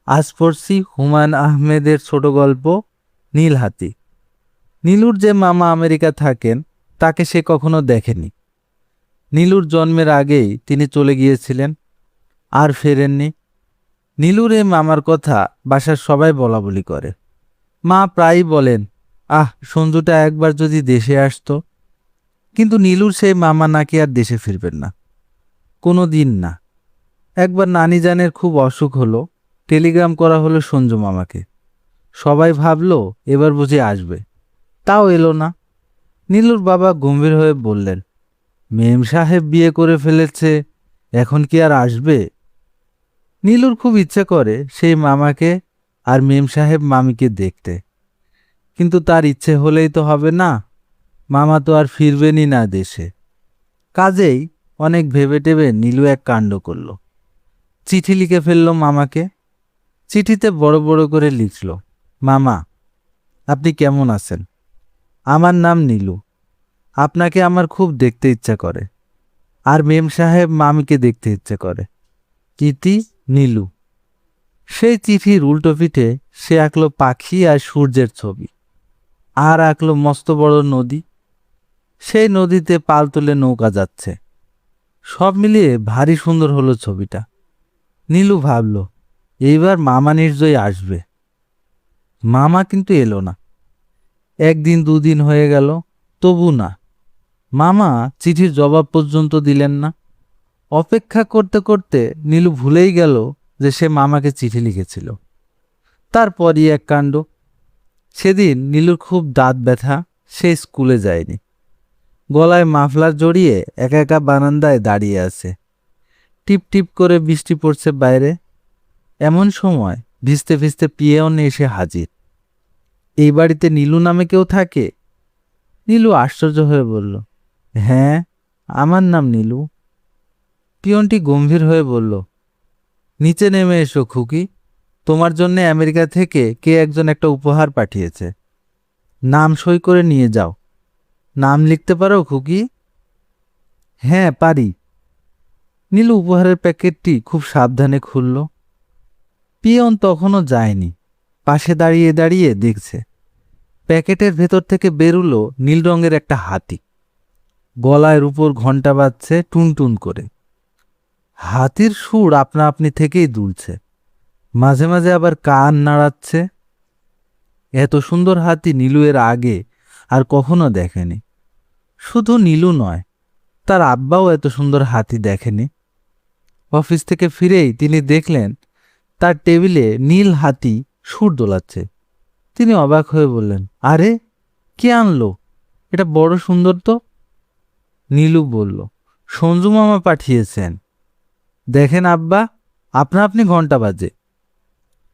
আজ পড়ছি হুমায়ুন আহমেদের ছোট গল্প নীল হাতি। নীলুর যে মামা আমেরিকা থাকেন তাকে সে কখনো দেখেনি। নীলুর জন্মের আগেই তিনি চলে গিয়েছিলেন, আর ফেরেননি। নীলুর এই মামার কথা বাসার সবাই বলাবলি করে। মা প্রায়ই বলেন, সঞ্জুটা একবার যদি দেশে আসতো। কিন্তু নীলুর সেই মামা নাকি আর দেশে ফিরবেন না, কোনো দিন না। একবার নানিজানের খুব অসুখ হলো, টেলিগ্রাম করা হলো সঞ্জু মামাকে। সবাই ভাবলো এবার বুঝি আসবে, তাও এলো না। নীলুর বাবা গম্ভীর হয়ে বললেন, মেম সাহেব বিয়ে করে ফেলেছে, এখন কি আর আসবে? নীলুর খুব ইচ্ছে করে সেই মামাকে আর মেম সাহেব মামিকে দেখতে, কিন্তু তার ইচ্ছে হলেই তো হবে না। মামা তো আর ফিরবেনই না দেশে। কাজেই অনেক ভেবে টেবে নীলু এক কাণ্ড করল। চিঠি লিখে ফেলল মামাকে। চিঠিতে বড় বড় করে লিখল, মামা, আপনি কেমন আছেন? আমার নাম নীলু। আপনাকে আমার খুব দেখতে ইচ্ছা করে, আর মেম সাহেব মামিকে দেখতে ইচ্ছে করে। ইতি, নীলু। সেই চিঠির উল্টো পিঠে সে আঁকলো পাখি আর সূর্যের ছবি, আর আঁকলো মস্ত বড় নদী। সেই নদীতে পাল তুলে নৌকা যাচ্ছে। সব মিলিয়ে ভারী সুন্দর হলো ছবিটা। নীলু ভাবল, এইবার মামা নিশ্চয়ই আসবে। মামা কিন্তু এলো না। একদিন দুদিন হয়ে গেল, তবু না। মামা চিঠির জবাব পর্যন্ত দিলেন না। অপেক্ষা করতে করতে নীলু ভুলেই গেল যে সে মামাকে চিঠি লিখেছিল। তারপরই এক কাণ্ড। সেদিন নীলুর খুব দাঁত ব্যথা, সে স্কুলে যায়নি। গলায় মাফলার জড়িয়ে একা একা বারান্দায় দাঁড়িয়ে আছে। টিপ টিপ করে বৃষ্টি পড়ছে বাইরে। এমন সময় ভিজতে ভিজতে পিয়ন এসে হাজির। এই বাড়িতে নীলু নামে কেউ থাকে? নীলু আশ্চর্য হয়ে বলল, হ্যাঁ, আমার নাম নীলু। পিয়নটি গম্ভীর হয়ে বলল, নিচে নেমে এসো খুকি, তোমার জন্য আমেরিকা থেকে কে একজন একটা উপহার পাঠিয়েছে। নাম সই করে নিয়ে যাও। নাম লিখতে পারো খুকি? হ্যাঁ, পারি। নীলু উপহারের প্যাকেটটি খুব সাবধানে খুলল। পিয়ন তখনও যায়নি, পাশে দাঁড়িয়ে দাঁড়িয়ে দেখছে। প্যাকেটের ভেতর থেকে বেরুলো নীল রঙের একটা হাতি। গলায় উপর ঘণ্টা বাজছে টুনটুন করে। হাতির সুর আপনা আপনি থেকেই দুলছে, মাঝে মাঝে আবার কান নাড়াচ্ছে। এত সুন্দর হাতি নীলু এর আগে আর কখনো দেখেনি। শুধু নীলু নয়, তার আব্বাও এত সুন্দর হাতি দেখেনি। অফিস থেকে ফিরেই তিনি দেখলেন তার টেবিলে নীল হাতি সুর দোলাচ্ছে। তিনি অবাক হয়ে বললেন, আরে, কে আনলো? এটা বড় সুন্দর তো। নীলু বলল, সঞ্জু মামা পাঠিয়েছেন। দেখেন আব্বা, আপনা আপনি ঘন্টা বাজে।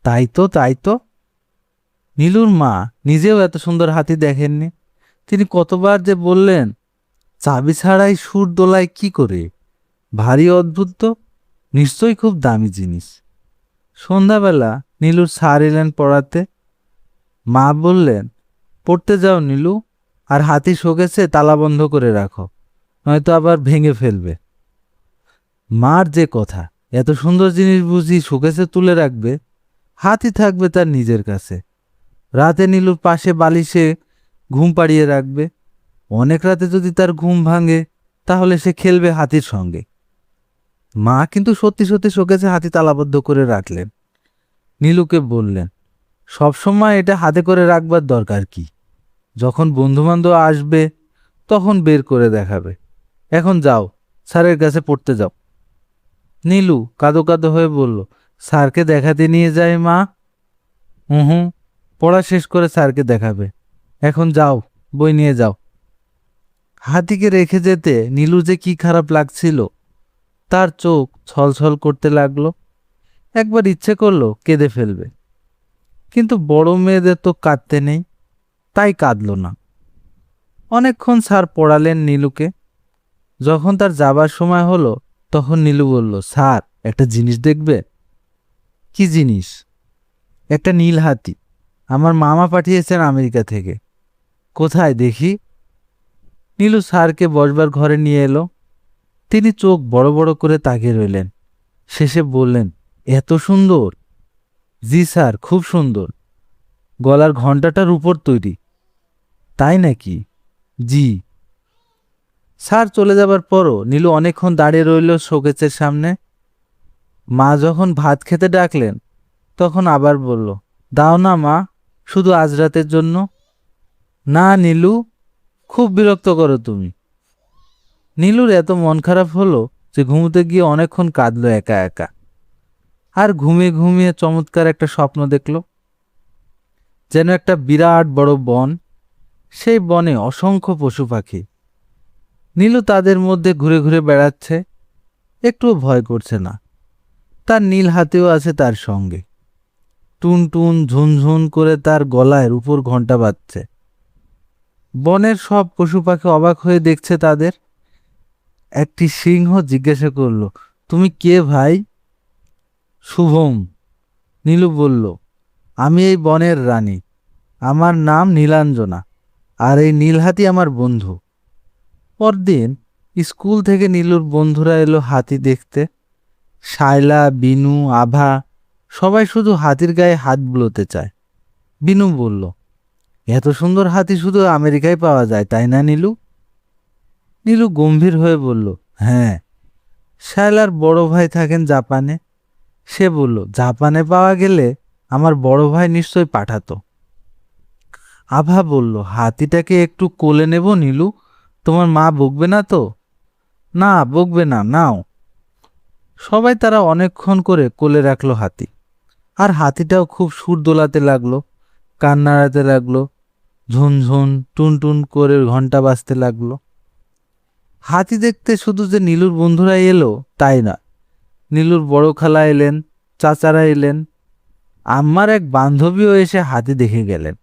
তাই তো, তাই তো। নীলুর মা নিজেও এত সুন্দর হাতি দেখেননি। তিনি কতবার যে বললেন, চাবি ছাড়াই সুর দোলায় কি করে? ভারী অদ্ভুত তো, নিশ্চয়ই খুব দামি জিনিস। সন্ধ্যাবেলা নীলুর স্যার এলেন পড়াতে। মা বললেন, পড়তে যাও নীলু, আর হাতি শোকেছে তালা বন্ধ করে রাখো, নয়তো আবার ভেঙে ফেলবে। মার যে কথা, এত সুন্দর জিনিস বুঝি শোকেসে তুলে রাখবে? হাতি থাকবে তার নিজের কাছে। রাতে নীলুর পাশে বালিশে ঘুম পাড়িয়ে রাখবে। অনেক রাতে যদি তার ঘুম ভাঙে, তাহলে সে খেলবে হাতির সঙ্গে। মা কিন্তু সত্যি সত্যি শোকেসে হাতি তালাবদ্ধ করে রাখলেন। নীলুকে বললেন, সবসময় এটা হাতে করে রাখবার দরকার কি? যখন বন্ধুবান্ধব আসবে তখন বের করে দেখাবে। এখন যাও, স্যারের কাছে পড়তে যাও। নীলু কাঁদো কাঁদো হয়ে বলল, স্যারকে দেখাতে নিয়ে যায় মা। হুম, পড়া শেষ করে স্যারকে দেখাবে। এখন যাও, বই নিয়ে যাও। হাতিকে রেখে যেতে নীলু যে কি খারাপ লাগছিল। তার চোখ ছলছল করতে লাগলো। একবার ইচ্ছে করলো কেঁদে ফেলবে, কিন্তু বড় মেয়েদের তো কাঁদতে নেই, তাই কাঁদল না। অনেকক্ষণ স্যার পড়ালেন নীলুকে। যখন তার যাবার সময় হলো, তখন নীলু বলল, স্যার, একটা জিনিস দেখবে। কি জিনিস? একটা নীল হাতি। আমার মামা পাঠিয়েছেন আমেরিকা থেকে। কোথায় দেখি? নীলু স্যারকে বসবার ঘরে নিয়ে এলো। তিনি চোখ বড় বড় করে তাকিয়ে রইলেন। শেষে বললেন, এত সুন্দর! জি স্যার, খুব সুন্দর। গলার ঘণ্টাটার উপর তৈরি। তাই নাকি? জি। স্যার চলে যাবার পরও নীলু অনেকক্ষণ দাঁড়িয়ে রইল শোকেসের সামনে। মা যখন ভাত খেতে ডাকলেন তখন আবার বলল, দাও না মা, শুধু আজ রাতের জন্য। না নীলু, খুব বিরক্ত করো তুমি। নীলুর এত মন খারাপ হলো যে ঘুমোতে গিয়ে অনেকক্ষণ কাঁদলো একা একা। আর ঘুমিয়ে ঘুমিয়ে চমৎকার একটা স্বপ্ন দেখল। যেন একটা বিরাট বড় বন, সেই বনে অসংখ্য পশু পাখি। নীলু তাদের মধ্যে ঘুরে ঘুরে বেড়াচ্ছে, একটুও ভয় করছে না। তার নীল হাতিও আছে তার সঙ্গে। টুন টুন ঝুনঝুন করে তার গলায় উপর ঘণ্টা বাজছে। বনের সব পশু পাখি অবাক হয়ে দেখছে তাদের। একটি সিংহ জিজ্ঞাসা করল, তুমি কে ভাই? শুভম, নীলু বলল, আমি এই বনের রানী। আমার নাম নীলাঞ্জনা, আর এই নীলহাতি আমার বন্ধু। পরদিন স্কুল থেকে নীলুর বন্ধুরা এলো হাতি দেখতে। শায়লা, বিনু, আভা সবাই শুধু হাতির গায়ে হাত বুলোতে চায়। বিনু বলল, এত সুন্দর হাতি শুধু আমেরিকায় পাওয়া যায়, তাই না নীলু? নীলু গম্ভীর হয়ে বলল, হ্যাঁ। শায়লার বড় ভাই থাকেন জাপানে। সে বলল, জাপানে পাওয়া গেলে আমার বড় ভাই নিশ্চয় পাঠাতো। আভা বলল, হাতিটাকে একটু কোলে নেব নীলু? তোমার মা বকবে না তো? না, বকবে না, নাও। সবাই তারা অনেকক্ষণ করে কোলে রাখলো হাতি। আর হাতিটাও খুব সুর দোলাতে লাগলো, কান নাড়াতে লাগলো, ঝুনঝুন টুনটুন করে ঘন্টা বাজতে লাগলো। হাতি দেখতে শুধু যে নীলুর বন্ধুরা এলো তাই না, নীলুর বড় খালা এলেন, চাচারা এলেন, আমার এক বান্ধবীও এসে হাতি দেখে গেলেন।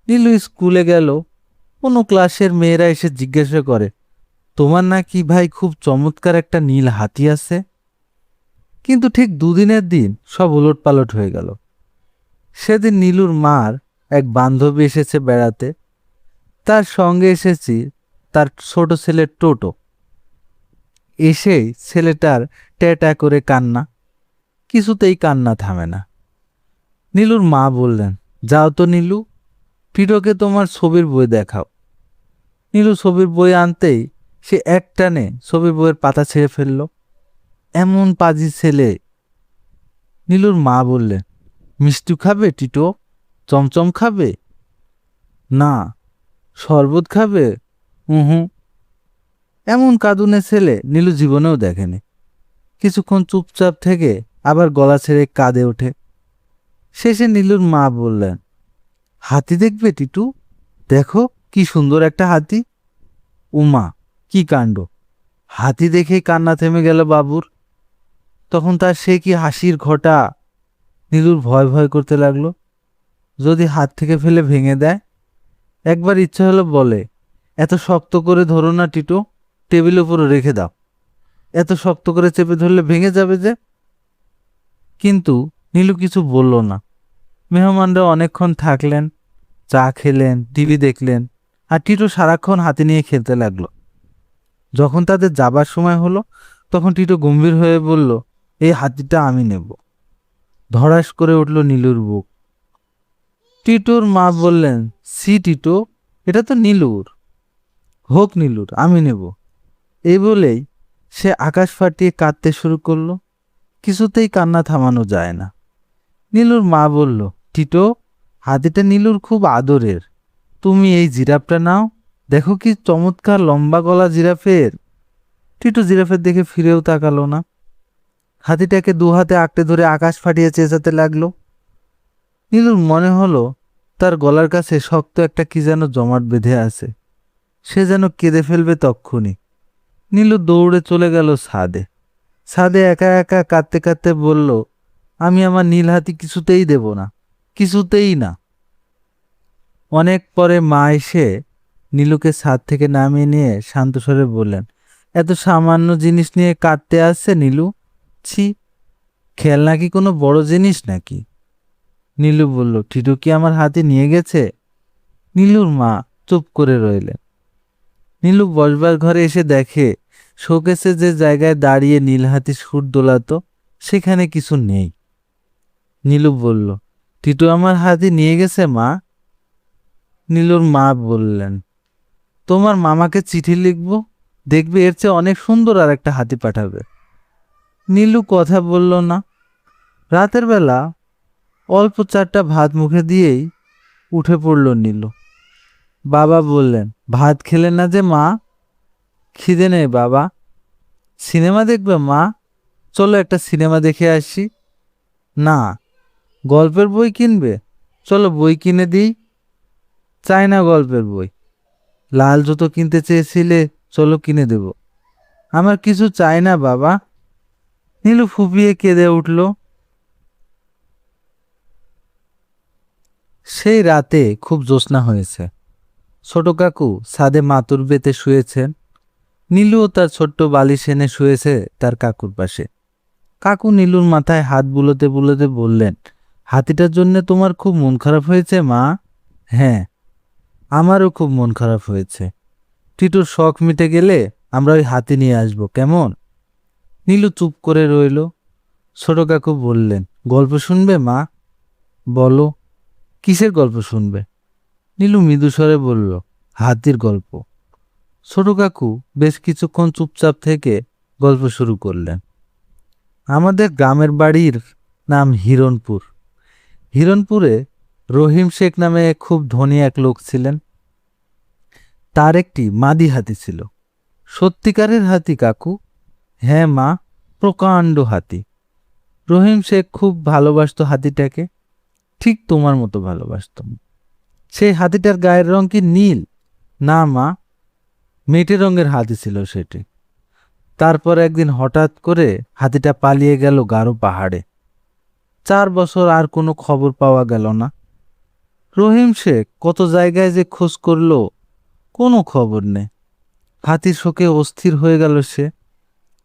নীলু স্কুলে গেল। কোনো ক্লাসের মেয়েরা এসে জিজ্ঞাসা করে, তোমার নাকি ভাই খুব চমৎকার একটা নীল হাতি আছে? কিন্তু ঠিক দুদিনের দিন সব উলটপালট হয়ে গেল। সেদিন নীলুর মার এক বান্ধবী এসেছে বেড়াতে। তার সঙ্গে এসেছি তার ছোট ছেলে টোটো। এসেই ছেলেটার ট্যাটা করে কান্না, কিছুতেই কান্না থামে না। নীলুর মা বললেন, যাও তো নীলু, টিটোকে তোমার ছবির বই দেখাও। নীলু ছবির বই আনতেই সে একটানে ছবির বইয়ের পাতা ছেড়ে ফেলল। এমন পাজি ছেলে। নীলুর মা বললেন, মিষ্টি খাবে টিটো? চমচম খাবে? না। শরবত খাবে? হুঁ। এমন কাঁদুনে ছেলে নীলু জীবনেও দেখেনি। কিছুক্ষণ চুপচাপ থেকে আবার গলা ছেড়ে কাঁদে ওঠে। শেষে নীলুর মা বললেন, হাতি দেখবে টিটু? দেখো কি সুন্দর একটা হাতি। উমা, কি কাণ্ড! হাতি দেখেই কান্না থেমে গেল বাবুর। তখন তার সে কি হাসির ঘটা! নীলুর ভয় ভয় করতে লাগলো, যদি হাত থেকে ফেলে ভেঙে দেয়। একবার ইচ্ছা হলো বলে, এত শক্ত করে ধরো না টিটো, টেবিলের উপরে রেখে দাও। এত শক্ত করে চেপে ধরলে ভেঙে যাবে যে। কিন্তু নীলু কিছু বলল না। মেহমানরা অনেকক্ষণ থাকলেন, চা খেলেন, টিভি দেখলেন, আর টিটো সারাক্ষণ হাতি নিয়ে খেলতে লাগলো। যখন তাদের যাবার সময় হলো তখন টিটো গম্ভীর হয়ে বলল, এই হাতিটা আমি নেব। ধড়াস করে উঠল নীলুর বুক। টিটোর মা বললেন, সি টিটো, এটা তো নীলুর। হোক নীলুর, আমি নেব। এই বলেই সে আকাশ ফাটিয়ে কাঁদতে শুরু করলো। কিছুতেই কান্না থামানো যায় না। নীলুর মা বলল, টিটো, হাতিটা নীলুর খুব আদরের। তুমি এই জিরাফটা নাও, দেখো কি চমৎকার লম্বা গলা জিরাফের। টিটো জিরাফের দিকে ফিরেও তাকালো না। হাতিটাকে দু হাতে আঁকড়ে ধরে আকাশ ফাটিয়ে চেঁচাতে লাগলো। নীলুর মনে হলো তার গলার কাছে শক্ত একটা কি যেন জমাট বেঁধে আছে, সে যেন কেঁদে ফেলবে তক্ষুনি। নীলু দৌড়ে চলে গেল ছাদে। ছাদে একা একা কাঁদতে কাঁদতে বলল, আমি আমার নীল হাতি কিছুতেই দেব না, কিছুতেই না। অনেক পরে মা এসে নীলুকে ছাদ থেকে নামিয়ে নিয়ে শান্ত স্বরে বললেন, এত সামান্য জিনিস নিয়ে কাঁদতে আসছে নীলু? ছি, খেলনা কি কোনো বড় জিনিস নাকি? নীলু বলল, টিটু কি আমার হাতে নিয়ে গেছে? নীলুর মা চুপ করে রইলেন। নীলু বসবার ঘরে এসে দেখে শোকেসে যে জায়গায় দাঁড়িয়ে নীলহাতি সুর দোলাতো সেখানে কিছু নেই। নীলু বলল, টিটু আমার হাতি নিয়ে গেছে মা। নীলুর মা বললেন, তোমার মামাকে চিঠি লিখবো, দেখবে এর চেয়ে অনেক সুন্দর আর একটা হাতি পাঠাবে। নীলু কথা বলল না। রাতের বেলা অল্প 4টা ভাত মুখে দিয়েই উঠে পড়ল নীলু। বাবা বললেন, ভাত খেলে না যে মা? খিদে নেই বাবা। সিনেমা দেখবে মা? চলো একটা সিনেমা দেখে আসি। না। গল্পের বই কিনবে? চলো বই কিনে দিই। চাই না গল্পের বই। লাল জুতো কিনতে চেয়েছিলে, চলো কিনে দেব। আমার কিছু চাই না বাবা। নীলু ফুপিয়ে কেঁদে উঠল। সেই রাতে খুব জ্যোৎস্না হয়েছে। ছোট কাকু ছাদে মাতুর বেতে শুয়েছেন। নীলুও তার ছোট্ট বালিশ এনে শুয়েছে তার কাকুর পাশে। কাকু নীলুর মাথায় হাত বুলোতে বুলোতে বললেন, হাতিটার জন্য তোমার খুব মন খারাপ হয়েছে মা? হ্যাঁ, আমারও খুব মন খারাপ হয়েছে। টিটুর শখ মিটে গেলে আমরা ওই হাতি নিয়ে আসবো, কেমন? নীলু চুপ করে রইল। ছোট কাকু বললেন, গল্প শুনবে মা? বলো, কিসের গল্প শুনবে? নীলু মৃদু স্বরে বলল, হাতির গল্প। ছোট কাকু বেশ কিছুক্ষণ চুপচাপ থেকে গল্প শুরু করলেন। আমাদের গ্রামের বাড়ির নাম হিরণপুর। হিরণপুরে রহিম শেখ নামে খুব ধনী এক লোক ছিলেন। তার একটি মাদি হাতি ছিল। সত্যিকারের হাতি কাকু। হ্যাঁ মা, প্রকাণ্ড হাতি। রহিম শেখ খুব ভালোবাসতো হাতিটাকে, ঠিক তোমার মতো ভালোবাসত। সেই হাতিটার গায়ের রং কি নীল? না মা, মেটে রঙের হাতি ছিল সেটি। তারপর একদিন হঠাৎ করে হাতিটা পালিয়ে গেল গারো পাহাড়ে। 4 বছর আর কোনো খবর পাওয়া গেল না। রহিম শেখ কত জায়গায় যে খোঁজ করলো, কোনো খবর নেই। হাতির শোকে অস্থির হয়ে গেল সে।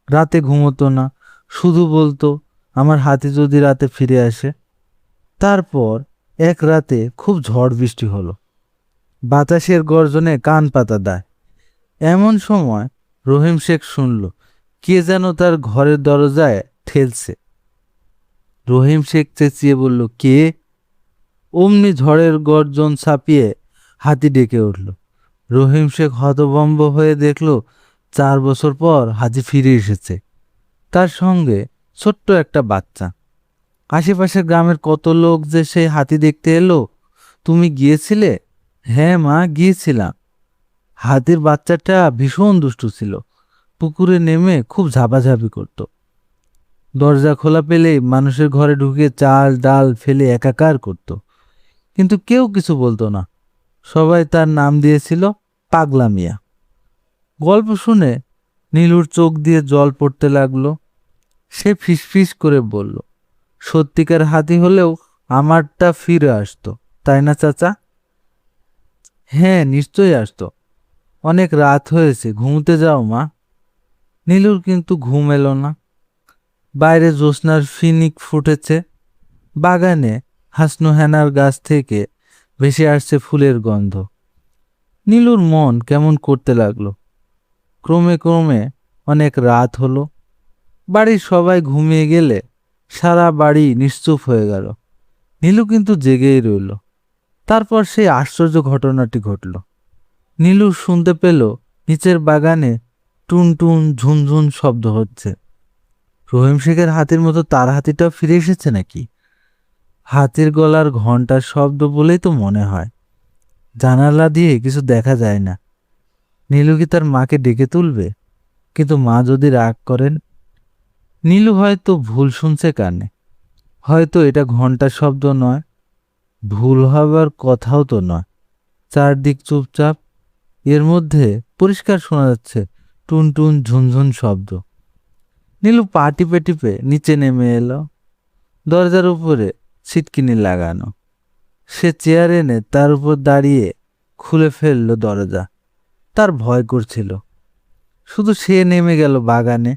রাতে ঘুমোতো না, শুধু বলতো, আমার হাতি যদি রাতে ফিরে আসে। তারপর এক রাতে খুব ঝড় বৃষ্টি হলো। বাতাসের গর্জনে কান পাতা দেয়। এমন সময় রহিম শেখ শুনল কে যেন তার ঘরের দরজায় ঠেলছে। রহিম শেখ চেঁচিয়ে বলল, কে? অমনি ঝড়ের গর্জন ছাপিয়ে হাতি ডেকে উঠল। রহিম শেখ হতভম্ব হয়ে দেখল 4 বছর পর হাতি ফিরে এসেছে, তার সঙ্গে ছোট্ট একটা বাচ্চা। আশেপাশের গ্রামের কত লোক যে সেই হাতি দেখতে এলো। তুমি গিয়েছিলে? হ্যাঁ মা, গিয়েছিলাম। হাতির বাচ্চাটা ভীষণ দুষ্টু ছিল। পুকুরে নেমে খুব ঝাপাঝাপি করত। দরজা খোলা পেলেই মানুষের ঘরে ঢুকে চাল ডাল ফেলে একাকার করত। কিন্তু কেউ কিছু বলতো না। সবাই তার নাম দিয়েছিল পাগলা মিয়া। গল্প শুনে নীলুর চোখ দিয়ে জল পড়তে লাগলো। সে ফিসফিস করে বলল, সত্যিকার হাতি হলেও আমারটা ফিরে আসতো, তাই না চাচা? হ্যাঁ, নিশ্চয়ই আসতো। অনেক রাত হয়েছে, ঘুমোতে যাও মা। নীলুর কিন্তু ঘুম এলো না। বাইরে জ্যোৎস্নার ফিনিক ফুটেছে। বাগানে হাসনুহেনার গাছ থেকে ভেসে আসছে ফুলের গন্ধ। নীলুর মন কেমন করতে লাগলো। ক্রমে ক্রমে অনেক রাত হলো। বাড়ির সবাই ঘুমিয়ে গেলে সারা বাড়ি নিশ্চুপ হয়ে গেল। নীলু কিন্তু জেগেই রইল। তারপর সেই আশ্চর্য ঘটনাটি ঘটল। নীলু শুনতে পেল নিচের বাগানে টুনটুন ঝুনঝুন শব্দ হচ্ছে। রহিম শেখের হাতির মতো তার হাতিটাও ফিরে এসেছে নাকি? হাতির গলার ঘন্টার শব্দ বলেই তো মনে হয়। জানালা দিয়ে কিছু দেখা যায় না। নীলু কি তার মাকে ডেকে তুলবে? কিন্তু মা যদি রাগ করেন? নীলু হয়তো ভুল শুনছে কানে। হয়তো এটা ঘন্টার শব্দ নয়, ভুল হবার কথাও তো নয়। চারদিক চুপচাপ, এর মধ্যে পরিষ্কার শোনা যাচ্ছে টুনটুন ঝুনঝুন শব্দ। নীলু পা টিপে টিপে নিচে নেমে এলো। দরজার উপরে ছিটকিনি লাগানো। সে চেয়ার এনে তার উপর দাঁড়িয়ে খুলে ফেলল দরজা। তার ভয় করছিল। শুধু সে নেমে গেল বাগানে।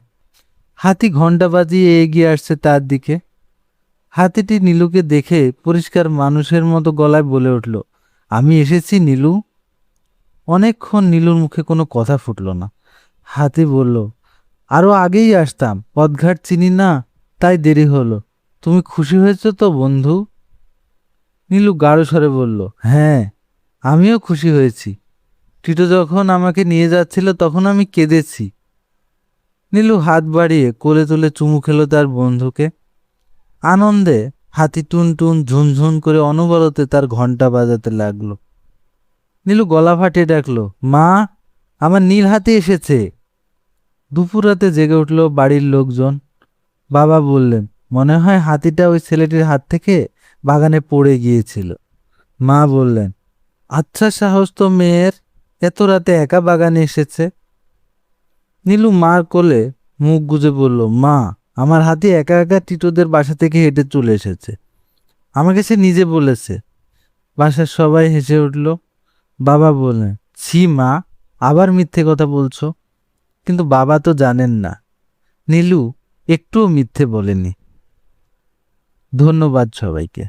হাতি ঘন্টা বাজিয়ে এগিয়ে আসছে তার দিকে। হাতিটি নীলুকে দেখে পরিষ্কার মানুষের মতো গলায় বলে উঠল, আমি এসেছি নীলু। অনেকক্ষণ নীলুর মুখে কোনো কথা ফুটল না। হাতি বলল, আরো আগেই আসতাম, পথঘাট চিনি না, তাই দেরি হলো। তুমি খুশি হয়েছো তো বন্ধু? নীলু গাঢ় স্বরে বলল, হ্যাঁ, আমিও খুশি হয়েছি। টিটো যখন আমাকে নিয়ে যাচ্ছিল তখন আমি কেঁদেছি। নীলু হাত বাড়িয়ে কোলে তুলে চুমু খেলো তার বন্ধুকে। আনন্দে হাতি টুন টুন ঝুনঝুন করে অনবরতে তার ঘন্টা বাজাতে লাগলো। নীলু গলা ফাটিয়ে ডাকলো, মা, আমার নীল হাতি এসেছে। দুপুর রাতে জেগে উঠল বাড়ির লোকজন। বাবা বললেন, মনে হয় হাতিটা ওই ছেলেটির হাত থেকে বাগানে পড়ে গিয়েছিল। মা বললেন, আচ্ছা সাহস তো মেয়ের, এত রাতে একা বাগানে এসেছে। নীলু মার কোলে মুখ গুজে বলল, মা, আমার হাতি একা একা টিটোদের বাসা থেকে হেঁটে চলে এসেছে। আমাকে সে নিজে বলেছে। বাসার সবাই হেসে উঠল। বাবা বললেন, ছি মা, আবার মিথ্যে কথা বলছো। কিন্তু বাবা তো জানেন না, নীলু একটুও মিথ্যে বলেনি। ধন্যবাদ সবাইকে।